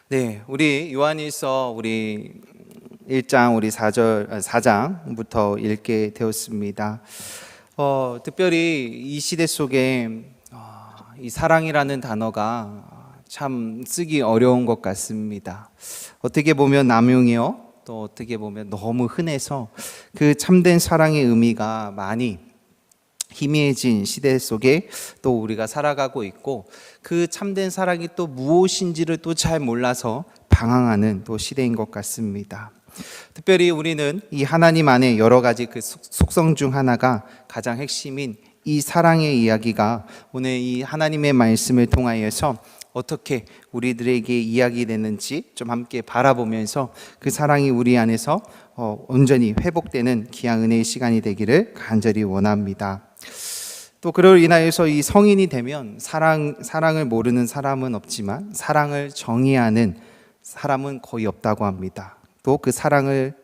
네, 우리 요한일서 우리 1장 우리 4장부터 읽게 되었습니다. 특별히 이 시대 속에 이 사랑이라는 단어가 참 쓰기 어려운 것 같습니다. 어떻게 보면 남용이요, 또 어떻게 보면 너무 흔해서 그 참된 사랑의 의미가 많이 희미해진 시대 속에 또 우리가 살아가고 있고, 그 참된 사랑이 또 무엇인지를 또 잘 몰라서 방황하는 또 시대인 것 같습니다. 특별히 우리는 이 하나님 안에 여러 가지 그 속성 중 하나가 가장 핵심인 이 사랑의 이야기가 오늘 이 하나님의 말씀을 통하여서 어떻게 우리들에게 이야기되는지 좀 함께 바라보면서 그 사랑이 우리 안에서 온전히 회복되는 귀한 은혜의 시간이 되기를 간절히 원합니다. 또 그로 인하여서 이 성인이 되면 사랑을 모르는 사람은 없지만 사랑을 정의하는 사람은 거의 없다고 합니다. 또 그 사랑을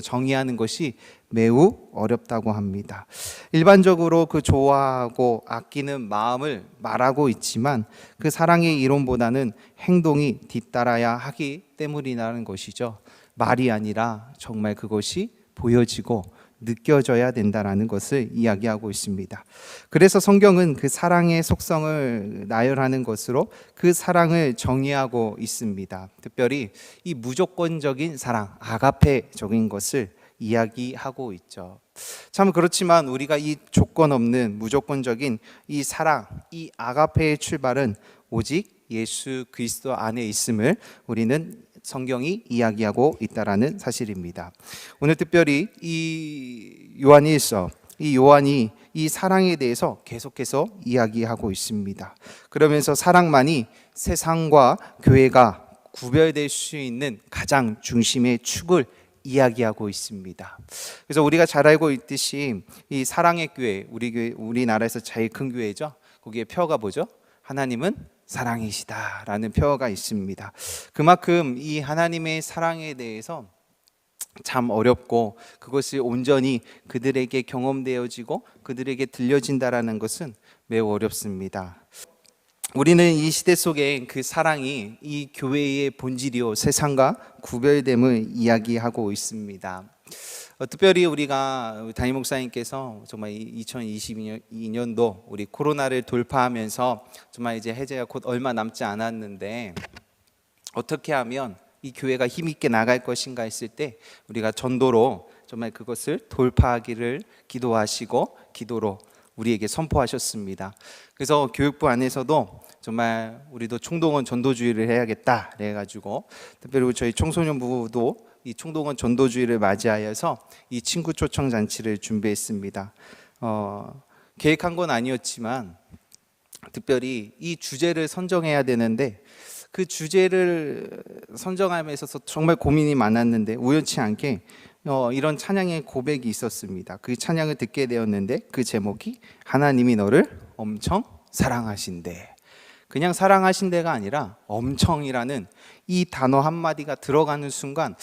정의하는 것이 매우 어렵다고 합니다. 일반적으로 그 좋아하고 아끼는 마음을 말하고 있지만 그 사랑의 이론보다는 행동이 뒤따라야 하기 때문이라는 것이죠. 말이 아니라 정말 그것이 보여지고 느껴져야 된다라는 것을 이야기하고 있습니다. 그래서 성경은 그 사랑의 속성을 나열하는 것으로 그 사랑을 정의하고 있습니다. 특별히 이 무조건적인 사랑, 아가페적인 것을 이야기하고 있죠. 참 그렇지만 우리가 이 조건 없는 무조건적인 이 사랑, 이 아가페의 출발은 오직 예수 그리스도 안에 있음을 우리는 성경이 이야기하고 있다라는 사실입니다. 오늘 특별히 이 요한일서, 이 요한이 이 사랑에 대해서 계속해서 이야기하고 있습니다. 그러면서 사랑만이 세상과 교회가 구별될 수 있는 가장 중심의 축을 이야기하고 있습니다. 그래서 우리가 잘 알고 있듯이 이 사랑의 교회, 우리 교회, 우리나라에서 제일 큰 교회죠. 거기에 표어가 뭐죠? 하나님은 사랑이시다라는 표어가 있습니다. 그만큼 이 하나님의 사랑에 대해서 참 어렵고 그것이 온전히 그들에게 경험되어지고 그들에게 들려진다라는 것은 매우 어렵습니다. 우리는 이 시대 속에 그 사랑이 이 교회의 본질이요 세상과 구별됨을 이야기하고 있습니다. 특별히 우리가 담임 목사님께서 정말 2022년도 우리 코로나를 돌파하면서 정말 이제 해제가 곧 얼마 남지 않았는데 어떻게 하면 이 교회가 힘있게 나갈 것인가 했을 때 우리가 전도로 정말 그것을 돌파하기를 기도하시고 기도로 우리에게 선포하셨습니다. 그래서 교육부 안에서도 정말 우리도 총동원 전도주의를 해야겠다 그래가지고 특별히 저희 청소년부도 이 총동원 전도주의를 맞이하여서 이 친구 초청 잔치를 준비했습니다. 계획한 건 아니었지만 특별히 이 주제를 선정해야 되는데 그 주제를 선정함에 있어서 정말 고민이 많았는데 우연치 않게 이런 찬양의 고백이 있었습니다. 그 찬양을 듣게 되었는데 그 제목이 하나님이 너를 엄청 사랑하신대. 그냥 사랑하신대가 아니라 엄청이라는 이 단어 한마디가 들어가는 순간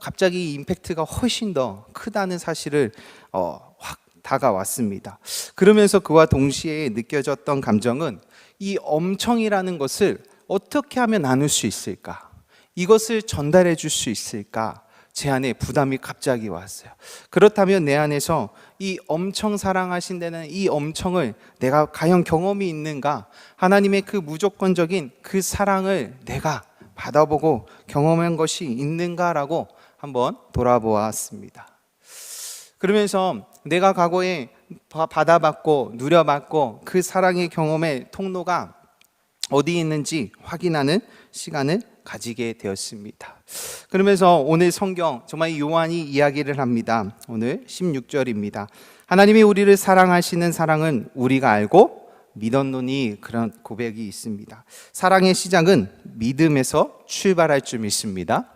갑자기 임팩트가 훨씬 더 크다는 사실을 확 다가왔습니다. 그러면서 그와 동시에 느껴졌던 감정은 이 엄청이라는 것을 어떻게 하면 나눌 수 있을까? 이것을 전달해 줄 수 있을까? 제 안에 부담이 갑자기 왔어요. 그렇다면 내 안에서 이 엄청 사랑하신다는 이 엄청을 내가 과연 경험이 있는가? 하나님의 그 무조건적인 그 사랑을 내가 받아보고 경험한 것이 있는가라고 한번 돌아보았습니다. 그러면서 내가 과거에 받아봤고 누려봤고 그 사랑의 경험의 통로가 어디 있는지 확인하는 시간을 가지게 되었습니다. 그러면서 오늘 성경 정말 요한이 이야기를 합니다. 오늘 16절입니다. 하나님이 우리를 사랑하시는 사랑은 우리가 알고 믿었노니, 그런 고백이 있습니다. 사랑의 시작은 믿음에서 출발할 줄 믿습니다.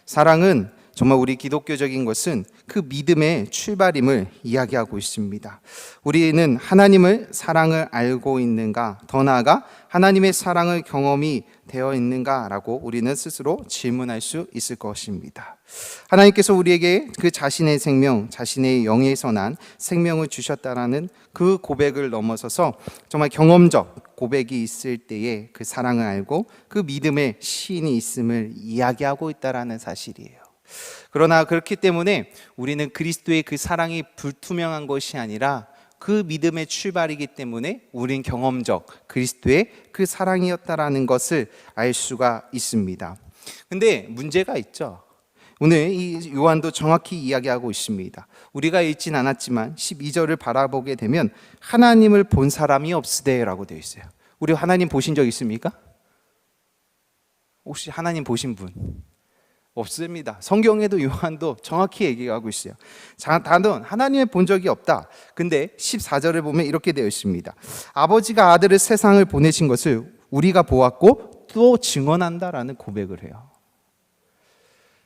사랑은 정말 우리 기독교적인 것은 그 믿음의 출발임을 이야기하고 있습니다. 우리는 하나님을 사랑을 알고 있는가, 더 나아가 하나님의 사랑을 경험이 되어 있는가라고 우리는 스스로 질문할 수 있을 것입니다. 하나님께서 우리에게 그 자신의 생명, 자신의 영에서 난 생명을 주셨다라는 그 고백을 넘어서서 정말 경험적 고백이 있을 때에 그 사랑을 알고 그 믿음의 시인이 있음을 이야기하고 있다라는 사실이에요. 그러나 그렇기 때문에 우리는 그리스도의 그 사랑이 불투명한 것이 아니라 그 믿음의 출발이기 때문에 우린 경험적 그리스도의 그 사랑이었다라는 것을 알 수가 있습니다. 근데 문제가 있죠. 오늘 이 요한도 정확히 이야기하고 있습니다. 우리가 읽진 않았지만 12절을 바라보게 되면 하나님을 본 사람이 없으되라고 되어 있어요. 우리 하나님 보신 적 있습니까? 혹시 하나님 보신 분? 없습니다. 성경에도 요한도 정확히 얘기하고 있어요. 단은 하나님을 본 적이 없다. 근데 14절을 보면 이렇게 되어 있습니다. 아버지가 아들을 세상을 보내신 것을 우리가 보았고 또 증언한다라는 고백을 해요.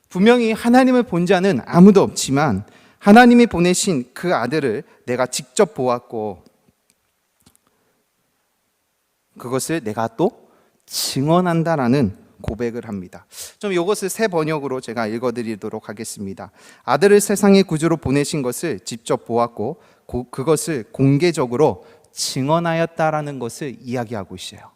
분명히 하나님을 본 자는 아무도 없지만 하나님이 보내신 그 아들을 내가 직접 보았고 그것을 내가 또 증언한다라는 고백을 합니다. 좀 이것을 새 번역으로 제가 읽어드리도록 하겠습니다. 아들을 세상의 구주로 보내신 것을 직접 보았고 그것을 공개적으로 증언하였다라는 것을 이야기하고 있어요.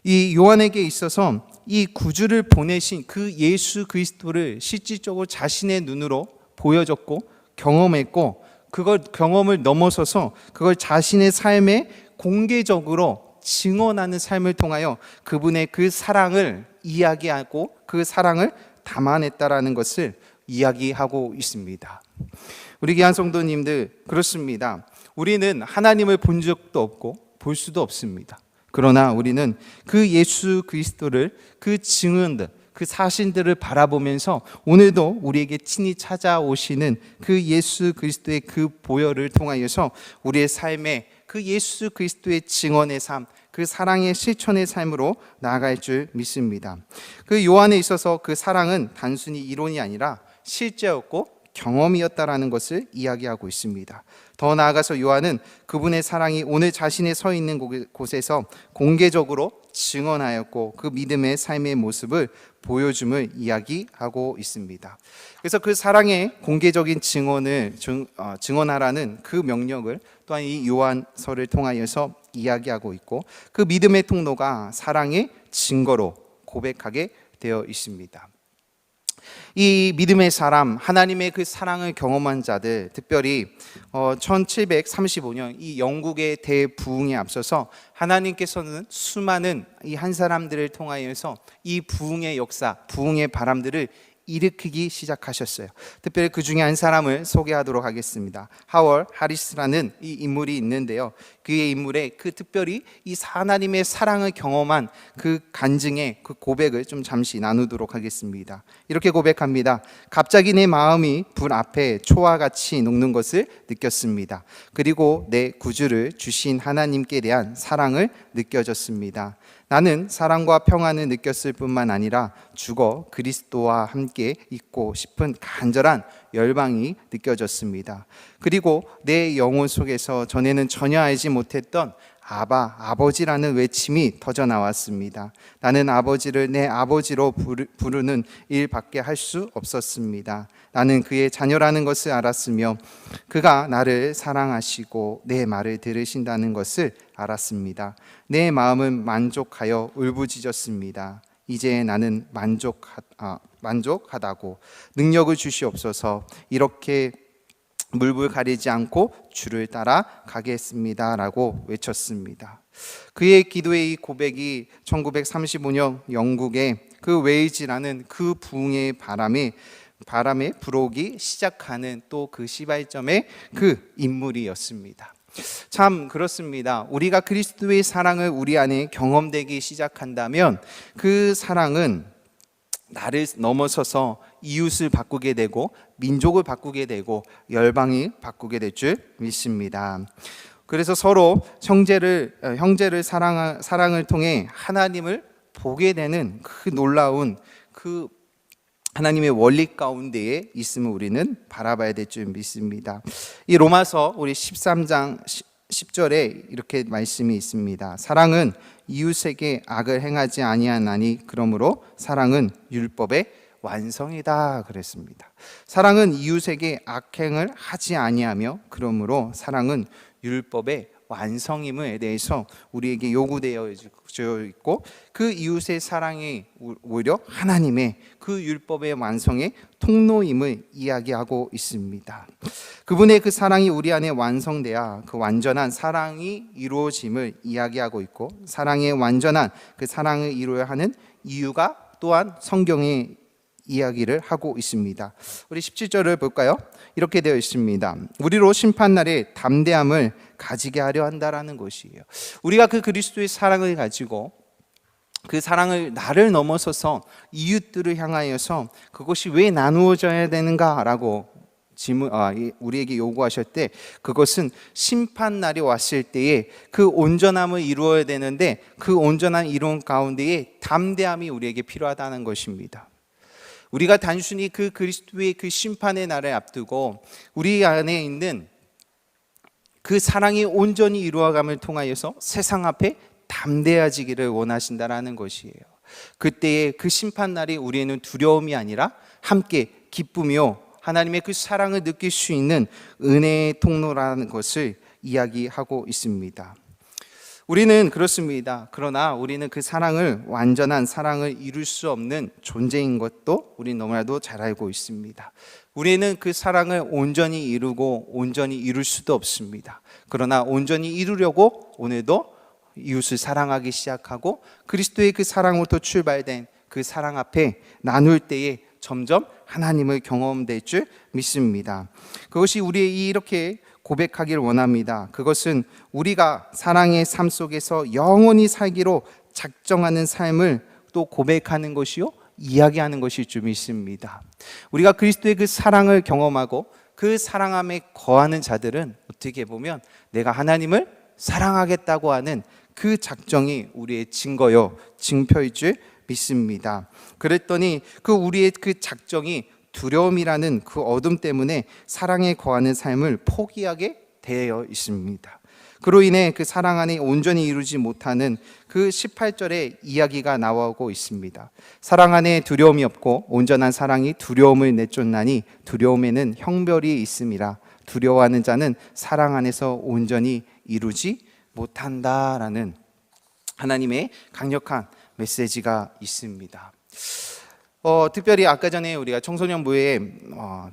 이 요한에게 있어서 이 구주를 보내신 그 예수 그리스도를 실질적으로 자신의 눈으로 보여줬고 경험했고 그걸 경험을 넘어서서 그걸 자신의 삶에 공개적으로 증언하는 삶을 통하여 그분의 그 사랑을 이야기하고 그 사랑을 담아냈다라는 것을 이야기하고 있습니다. 우리 귀한 성도님들, 그렇습니다. 우리는 하나님을 본 적도 없고 볼 수도 없습니다. 그러나 우리는 그 예수 그리스도를 그 증언들, 그 사실들을 바라보면서 오늘도 우리에게 친히 찾아오시는 그 예수 그리스도의 그 보혈을 통하여서 우리의 삶에 그 예수 그리스도의 증언의 삶, 그 사랑의 실천의 삶으로 나아갈 줄 믿습니다. 그 요한에 있어서 그 사랑은 단순히 이론이 아니라 실제였고 경험이었다라는 것을 이야기하고 있습니다. 더 나아가서 요한은 그분의 사랑이 오늘 자신의 서 있는 곳에서 공개적으로 증언하였고 그 믿음의 삶의 모습을 보여줌을 이야기하고 있습니다. 그래서 그 사랑의 공개적인 증언하라는 그 명령을 또한 이 요한서를 통하여서 이야기하고 있고 그 믿음의 통로가 사랑의 증거로 고백하게 되어 있습니다. 이 믿음의 사람, 하나님의 그 사랑을 경험한 자들, 특별히 1735년 이 영국의 대부흥에 앞서서 하나님께서는 수많은 이 한 사람들을 통하여서 이 부흥의 역사, 부흥의 바람들을 일으키기 시작하셨어요. 특별히 그 중에 한 사람을 소개하도록 하겠습니다. 하월 하리스라는 이 인물이 있는데요. 그의 인물에 그 특별히 이 하나님의 사랑을 경험한 그 간증의 그 고백을 좀 잠시 나누도록 하겠습니다. 이렇게 고백합니다. 갑자기 내 마음이 불 앞에 초와 같이 녹는 것을 느꼈습니다. 그리고 내 구주를 주신 하나님께 대한 사랑을 느껴졌습니다. 나는 사랑과 평안을 느꼈을 뿐만 아니라 죽어 그리스도와 함께 있고 싶은 간절한 열망이 느껴졌습니다. 그리고 내 영혼 속에서 전에는 전혀 알지 못했던 아버지라는 외침이 터져 나왔습니다. 나는 아버지를 내 아버지로 부르는 일밖에 할 수 없었습니다. 나는 그의 자녀라는 것을 알았으며 그가 나를 사랑하시고 내 말을 들으신다는 것을 알았습니다. 내 마음은 만족하여 울부짖었습니다. 이제 나는 만족하다고 능력을 주시옵소서. 이렇게 물불 가리지 않고 주를 따라 가겠습니다 라고 외쳤습니다. 그의 기도의 이 고백이 1935년 영국의 그 웨일즈라는 그 부흥의 바람에 불어오기 시작하는 또 그 시발점의 그 인물이었습니다. 참 그렇습니다. 우리가 그리스도의 사랑을 우리 안에 경험되기 시작한다면 그 사랑은 나를 넘어서서 이웃을 바꾸게 되고 민족을 바꾸게 되고 열방이 바꾸게 될 줄 믿습니다. 그래서 서로 형제를 사랑을 통해 하나님을 보게 되는 그 놀라운 그 하나님의 원리 가운데에 있음을 우리는 바라봐야 될 줄 믿습니다. 이 로마서 우리 13장 10절에 이렇게 말씀이 있습니다. 사랑은 이웃에게 악을 행하지 아니하나니 그러므로 사랑은 율법의 완성이다 그랬습니다. 사랑은 이웃에게 악행을 하지 아니하며 그러므로 사랑은 율법의 완성임에 대해서 우리에게 요구되어 있고, 그 이웃의 사랑이 오히려 하나님의 그 율법의 완성의 통로임을 이야기하고 있습니다. 그분의 그 사랑이 우리 안에 완성돼야 그 완전한 사랑이 이루어짐을 이야기하고 있고, 사랑의 완전한 그 사랑을 이루어야 하는 이유가 또한 성경에 이야기를 하고 있습니다. 우리 17절을 볼까요? 이렇게 되어 있습니다. 우리로 심판날에 담대함을 가지게 하려 한다라는 것이에요. 우리가 그 그리스도의 사랑을 가지고 그 사랑을 나를 넘어서서 이웃들을 향하여서 그것이 왜 나누어져야 되는가라고 우리에게 요구하실 때, 그것은 심판날이 왔을 때에 그 온전함을 이루어야 되는데 그 온전한 이론 가운데에 담대함이 우리에게 필요하다는 것입니다. 우리가 단순히 그 그리스도의 그 심판의 날을 앞두고 우리 안에 있는 그 사랑이 온전히 이루어감을 통하여서 세상 앞에 담대해지기를 원하신다라는 것이에요. 그때의 그 심판날이 우리에는 두려움이 아니라 함께 기쁘며 하나님의 그 사랑을 느낄 수 있는 은혜의 통로라는 것을 이야기하고 있습니다. 우리는 그렇습니다. 그러나 우리는 그 사랑을, 완전한 사랑을 이룰 수 없는 존재인 것도 우리는 너무나도 잘 알고 있습니다. 우리는 그 사랑을 온전히 이루고 온전히 이룰 수도 없습니다. 그러나 온전히 이루려고 오늘도 이웃을 사랑하기 시작하고 그리스도의 그 사랑으로부터 출발된 그 사랑 앞에 나눌 때에 점점 하나님을 경험될 줄 믿습니다. 그것이 우리의 이렇게 고백하기를 원합니다. 그것은 우리가 사랑의 삶 속에서 영원히 살기로 작정하는 삶을 또 고백하는 것이요, 이야기하는 것일 줄 믿습니다. 우리가 그리스도의 그 사랑을 경험하고 그 사랑함에 거하는 자들은 어떻게 보면 내가 하나님을 사랑하겠다고 하는 그 작정이 우리의 증거요, 증표일 줄 믿습니다. 그랬더니 그 우리의 그 작정이 두려움이라는 그 어둠 때문에 사랑에 거하는 삶을 포기하게 되어 있습니다. 그로 인해 그 사랑 안에 온전히 이루지 못하는 그 18절의 이야기가 나오고 있습니다. 사랑 안에 두려움이 없고 온전한 사랑이 두려움을 내쫓나니 두려움에는 형별이 있음이라 두려워하는 자는 사랑 안에서 온전히 이루지 못한다라는 하나님의 강력한 메시지가 있습니다. 특별히 아까 전에 우리가 청소년부에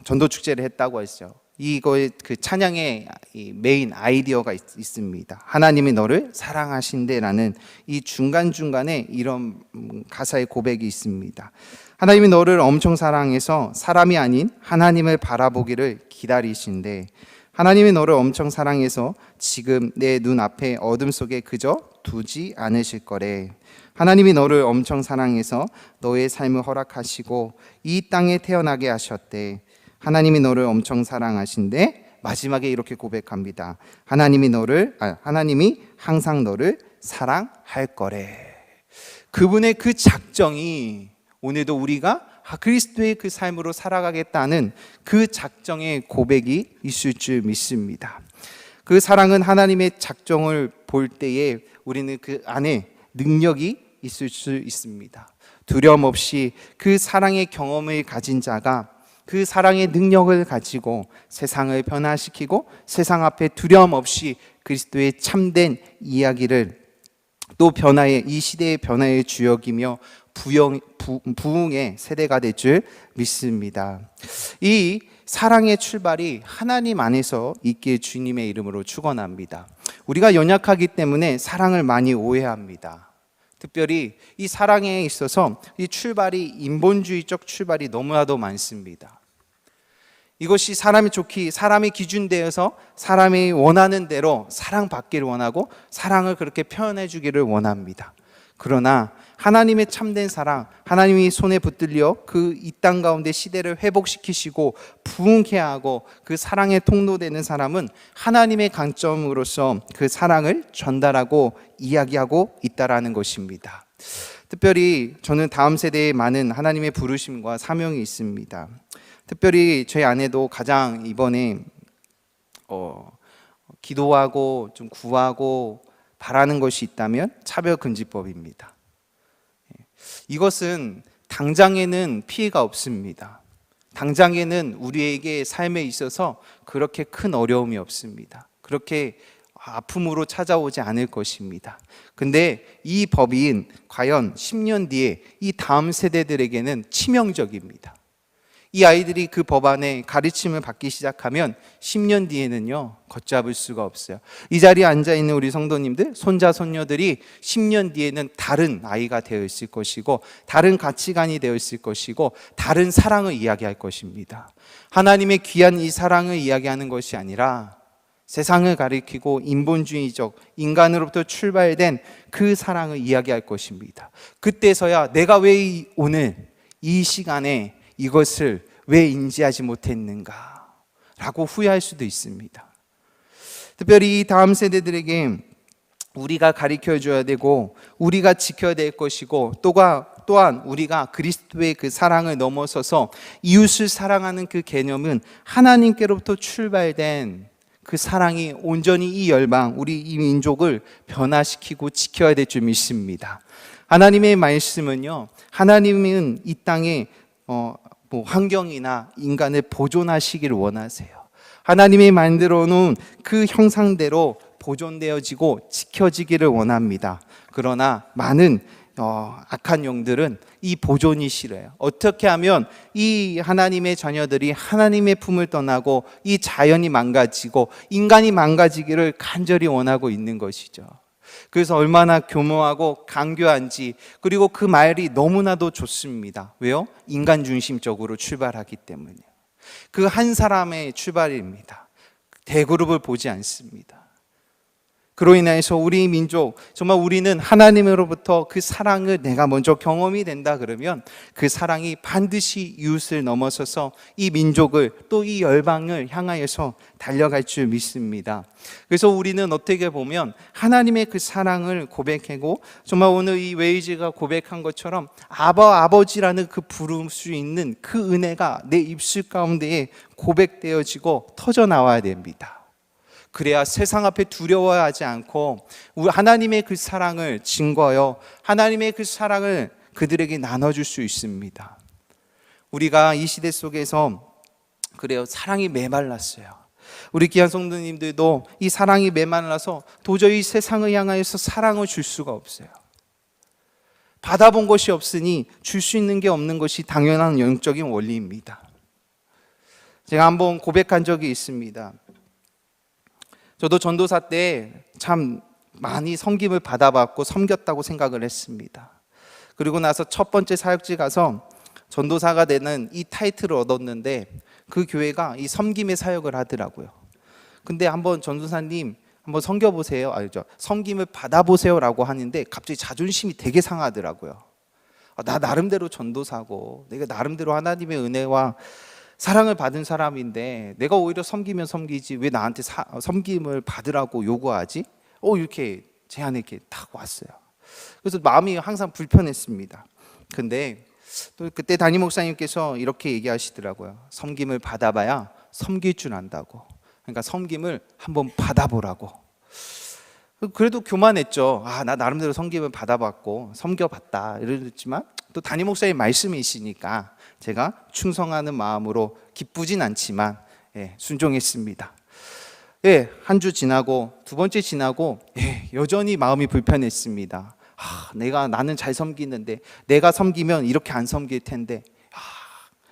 전도 축제를 했다고 했죠. 이거의 그 찬양의 메인 아이디어가 있습니다. 하나님이 너를 사랑하신대라는 이 중간중간에 이런 가사의 고백이 있습니다. 하나님이 너를 엄청 사랑해서 사람이 아닌 하나님을 바라보기를 기다리신대. 하나님이 너를 엄청 사랑해서 지금 내 눈앞에 어둠 속에 그저 두지 않으실 거래. 하나님이 너를 엄청 사랑해서 너의 삶을 허락하시고 이 땅에 태어나게 하셨대. 하나님이 너를 엄청 사랑하신데 마지막에 이렇게 고백합니다. 하나님이 항상 너를 사랑할 거래. 그분의 그 작정이 오늘도 우리가 그리스도의 그 삶으로 살아가겠다는 그 작정의 고백이 있을 줄 믿습니다. 그 사랑은 하나님의 작정을 볼 때에 우리는 그 안에 능력이 있을 수 있습니다. 두려움 없이 그 사랑의 경험을 가진 자가 그 사랑의 능력을 가지고 세상을 변화시키고 세상 앞에 두려움 없이 그리스도의 참된 이야기를 또 이 시대의 변화의 주역이며 부흥의 세대가 될 줄 믿습니다. 이 사랑의 출발이 하나님 안에서 있기에 주님의 이름으로 축원합니다. 우리가 연약하기 때문에 사랑을 많이 오해합니다. 특별히 이 사랑에 있어서 이 출발이 인본주의적 출발이 너무나도 많습니다. 이것이 사람이 기준되어서 사람이 원하는 대로 사랑받기를 원하고 사랑을 그렇게 표현해 주기를 원합니다. 그러나 하나님의 참된 사랑, 하나님이 손에 붙들려 그 이 땅 가운데 시대를 회복시키시고 부흥케 하고 그 사랑의 통로되는 사람은 하나님의 관점으로서 그 사랑을 전달하고 이야기하고 있다라는 것입니다. 특별히 저는 다음 세대에 많은 하나님의 부르심과 사명이 있습니다. 특별히 저희 아내도 가장 이번에 기도하고 좀 구하고 바라는 것이 있다면 차별금지법입니다. 이것은 당장에는 피해가 없습니다. 당장에는 우리에게 삶에 있어서 그렇게 큰 어려움이 없습니다. 그렇게 아픔으로 찾아오지 않을 것입니다. 근데 이 법인 과연 10년 뒤에 이 다음 세대들에게는 치명적입니다. 이 아이들이 그 법안의 가르침을 받기 시작하면 10년 뒤에는요, 걷잡을 수가 없어요. 이 자리에 앉아있는 우리 성도님들, 손자, 손녀들이 10년 뒤에는 다른 아이가 되어 있을 것이고, 다른 가치관이 되어 있을 것이고, 다른 사랑을 이야기할 것입니다. 하나님의 귀한 이 사랑을 이야기하는 것이 아니라 세상을 가리키고 인본주의적 인간으로부터 출발된 그 사랑을 이야기할 것입니다. 그때서야 내가 왜 오늘 이 시간에 이것을 왜 인지하지 못했는가 라고 후회할 수도 있습니다. 특별히 이 다음 세대들에게 우리가 가르쳐줘야 되고 우리가 지켜야 될 것이고 또한 우리가 그리스도의 그 사랑을 넘어서서 이웃을 사랑하는 그 개념은 하나님께로부터 출발된 그 사랑이 온전히 이 열방, 우리 이 민족을 변화시키고 지켜야 될 줄 믿습니다. 하나님의 말씀은요, 하나님은 이 땅에 환경이나 인간을 보존하시기를 원하세요. 하나님이 만들어 놓은 그 형상대로 보존되어지고 지켜지기를 원합니다. 그러나 많은 악한 영들은 이 보존이 싫어요. 어떻게 하면 이 하나님의 자녀들이 하나님의 품을 떠나고 이 자연이 망가지고 인간이 망가지기를 간절히 원하고 있는 것이죠. 그래서 얼마나 교묘하고 간교한지, 그리고 그 말이 너무나도 좋습니다. 왜요? 인간 중심적으로 출발하기 때문이에요. 그 한 사람의 출발입니다. 대그룹을 보지 않습니다. 그로 인해서 우리 민족, 정말 우리는 하나님으로부터 그 사랑을 내가 먼저 경험이 된다 그러면 그 사랑이 반드시 이웃을 넘어서서 이 민족을 또 이 열방을 향하여서 달려갈 줄 믿습니다. 그래서 우리는 어떻게 보면 하나님의 그 사랑을 고백하고, 정말 오늘 이 웨이즈가 고백한 것처럼 아버지라는 그 부를 수 있는 그 은혜가 내 입술 가운데에 고백되어지고 터져 나와야 됩니다. 그래야 세상 앞에 두려워하지 않고 하나님의 그 사랑을 증거하여 하나님의 그 사랑을 그들에게 나눠줄 수 있습니다. 우리가 이 시대 속에서 그래요, 사랑이 메말랐어요. 우리 귀한 성도님들도 이 사랑이 메말라서 도저히 세상을 향하여서 사랑을 줄 수가 없어요. 받아본 것이 없으니 줄 수 있는 게 없는 것이 당연한 영적인 원리입니다. 제가 한번 고백한 적이 있습니다. 저도 전도사 때 참 많이 섬김을 받아봤고 섬겼다고 생각을 했습니다. 그리고 나서 첫 번째 사역지 가서 전도사가 되는 이 타이틀을 얻었는데 그 교회가 이 섬김의 사역을 하더라고요. 근데 한번 전도사님 한번 섬겨보세요, 섬김을 받아보세요 라고 하는데 갑자기 자존심이 되게 상하더라고요. 나 나름대로 전도사고 내가 나름대로 하나님의 은혜와 사랑을 받은 사람인데 내가 오히려 섬기면 섬기지 왜 나한테 섬김을 받으라고 요구하지? 이렇게 제 안에 이렇게 딱 왔어요. 그래서 마음이 항상 불편했습니다. 근데 또 그때 담임 목사님께서 이렇게 얘기하시더라고요. 섬김을 받아봐야 섬길 줄 안다고. 그러니까 섬김을 한번 받아보라고. 그래도 교만했죠. 나 나름대로 섬김을 받아봤고 섬겨봤다 이랬지만 또 담임 목사님 말씀이시니까 제가 충성하는 마음으로 기쁘진 않지만 순종했습니다. 한 주 지나고 두 번째 지나고 여전히 마음이 불편했습니다. 나는 잘 섬기는데 내가 섬기면 이렇게 안 섬길 텐데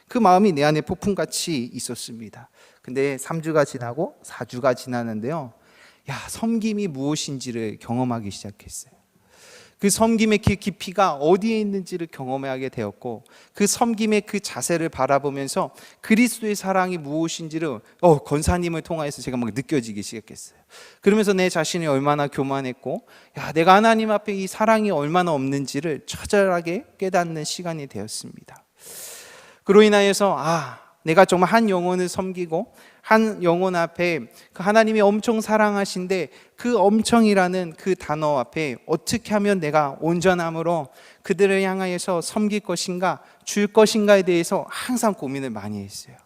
그 마음이 내 안에 폭풍같이 있었습니다. 근데 3주가 지나고 4주가 지나는데요, 섬김이 무엇인지를 경험하기 시작했어요. 그 섬김의 깊이가 어디에 있는지를 경험하게 되었고, 그 섬김의 그 자세를 바라보면서 그리스도의 사랑이 무엇인지를 권사님을 통해서 제가 막 느껴지기 시작했어요. 그러면서 내 자신이 얼마나 교만했고, 내가 하나님 앞에 이 사랑이 얼마나 없는지를 처절하게 깨닫는 시간이 되었습니다. 그로 인하여서 내가 정말 한 영혼을 섬기고 한 영혼 앞에 그 하나님이 엄청 사랑하신데 그 엄청이라는 그 단어 앞에 어떻게 하면 내가 온전함으로 그들을 향하여서 섬길 것인가, 줄 것인가에 대해서 항상 고민을 많이 했어요.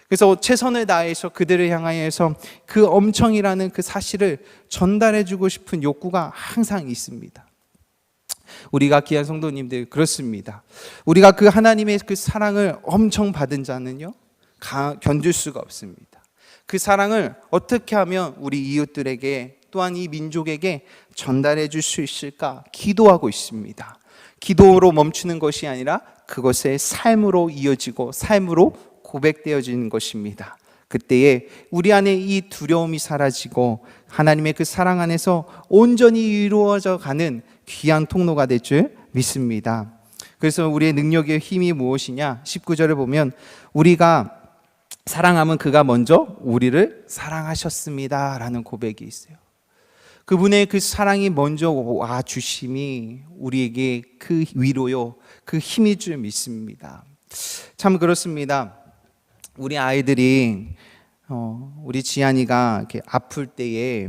그래서 최선을 다해서 그들을 향하여서 그 엄청이라는 그 사실을 전달해주고 싶은 욕구가 항상 있습니다. 우리가 귀한 성도님들 그렇습니다. 우리가 그 하나님의 그 사랑을 엄청 받은 자는요, 견딜 수가 없습니다. 그 사랑을 어떻게 하면 우리 이웃들에게 또한 이 민족에게 전달해 줄 수 있을까 기도하고 있습니다. 기도로 멈추는 것이 아니라 그것의 삶으로 이어지고 삶으로 고백되어지는 것입니다. 그때에 우리 안에 이 두려움이 사라지고 하나님의 그 사랑 안에서 온전히 이루어져 가는 귀한 통로가 될 줄 믿습니다. 그래서 우리의 능력의 힘이 무엇이냐? 19절을 보면 우리가 사랑하면 그가 먼저 우리를 사랑하셨습니다 라는 고백이 있어요. 그분의 그 사랑이 먼저 와 주심이 우리에게 그 위로요, 그 힘일 줄 믿습니다. 참 그렇습니다. 우리 아이들이 우리 지안이가 이렇게 아플 때에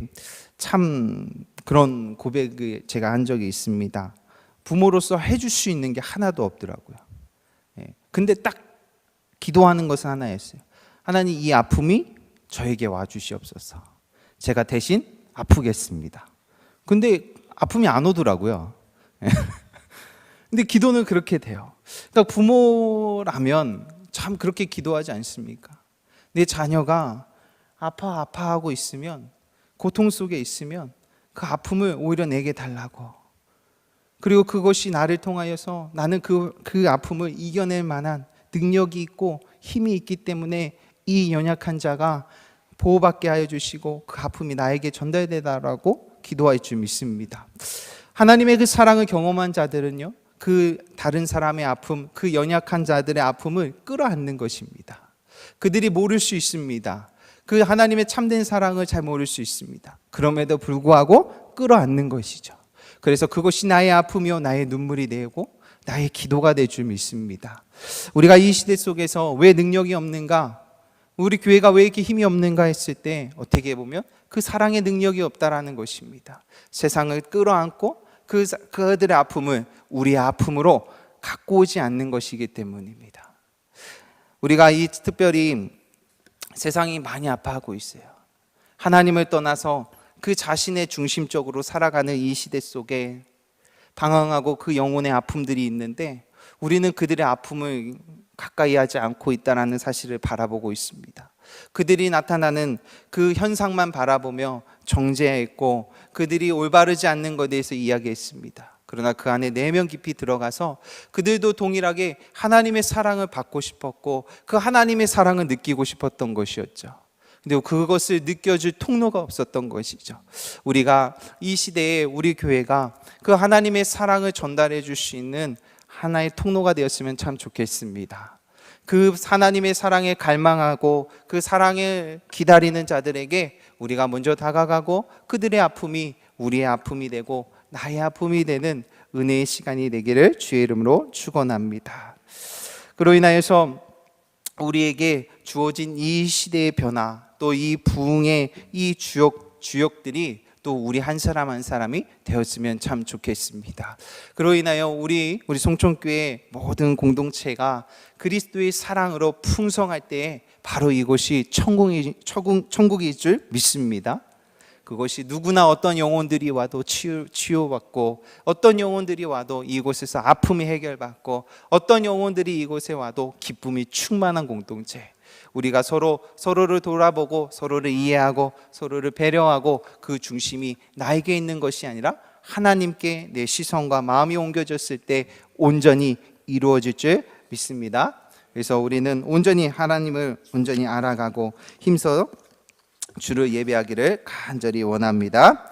참 그런 고백을 제가 한 적이 있습니다. 부모로서 해줄 수 있는 게 하나도 없더라고요. 근데 딱 기도하는 것은 하나였어요. 하나님, 이 아픔이 저에게 와주시옵소서. 제가 대신 아프겠습니다. 근데 아픔이 안 오더라고요. 근데 기도는 그렇게 돼요. 그러니까 부모라면 참 그렇게 기도하지 않습니까? 내 자녀가 아파하고 있으면, 고통 속에 있으면 그 아픔을 오히려 내게 달라고, 그리고 그것이 나를 통하여서 나는 그 아픔을 이겨낼 만한 능력이 있고 힘이 있기 때문에 이 연약한 자가 보호받게 하여 주시고 그 아픔이 나에게 전달되다라고 기도할 줄 믿습니다. 하나님의 그 사랑을 경험한 자들은요, 그 다른 사람의 아픔, 그 연약한 자들의 아픔을 끌어안는 것입니다. 그들이 모를 수 있습니다. 그 하나님의 참된 사랑을 잘 모를 수 있습니다. 그럼에도 불구하고 끌어안는 것이죠. 그래서 그것이 나의 아픔이요, 나의 눈물이 되고 나의 기도가 될 줄 믿습니다. 우리가 이 시대 속에서 왜 능력이 없는가, 우리 교회가 왜 이렇게 힘이 없는가 했을 때 어떻게 보면 그 사랑의 능력이 없다라는 것입니다. 세상을 끌어안고 그들의 아픔을 우리의 아픔으로 갖고 오지 않는 것이기 때문입니다. 우리가 이 특별히 세상이 많이 아파하고 있어요. 하나님을 떠나서 그 자신의 중심적으로 살아가는 이 시대 속에 방황하고 그 영혼의 아픔들이 있는데 우리는 그들의 아픔을 가까이 하지 않고 있다는 사실을 바라보고 있습니다. 그들이 나타나는 그 현상만 바라보며 정죄했고 그들이 올바르지 않는 것에 대해서 이야기했습니다. 그러나 그 안에 내면 깊이 들어가서 그들도 동일하게 하나님의 사랑을 받고 싶었고 그 하나님의 사랑을 느끼고 싶었던 것이었죠. 근데 그것을 느껴줄 통로가 없었던 것이죠. 우리가 이 시대에 우리 교회가 그 하나님의 사랑을 전달해 줄 수 있는 하나의 통로가 되었으면 참 좋겠습니다. 그 하나님의 사랑에 갈망하고 그 사랑을 기다리는 자들에게 우리가 먼저 다가가고 그들의 아픔이 우리의 아픔이 되고 나의 아픔이 되는 은혜의 시간이 되기를 주의 이름으로 축원합니다. 그로 인하여서 우리에게 주어진 이 시대의 변화, 또 이 부흥의 이 주역들이 또 우리 한 사람 한 사람이 되었으면 참 좋겠습니다. 그로 인하여 우리 송천교회 모든 공동체가 그리스도의 사랑으로 풍성할 때에 바로 이곳이 천국일 줄 믿습니다. 그것이 누구나 어떤 영혼들이 와도 치유받고 어떤 영혼들이 와도 이곳에서 아픔이 해결받고 어떤 영혼들이 이곳에 와도 기쁨이 충만한 공동체, 우리가 서로를 돌아보고 서로를 이해하고 서로를 배려하고 그 중심이 나에게 있는 것이 아니라 하나님께 내 시선과 마음이 옮겨졌을 때 온전히 이루어질 줄 믿습니다. 그래서 우리는 온전히 하나님을 온전히 알아가고 힘써 주를 예배하기를 간절히 원합니다.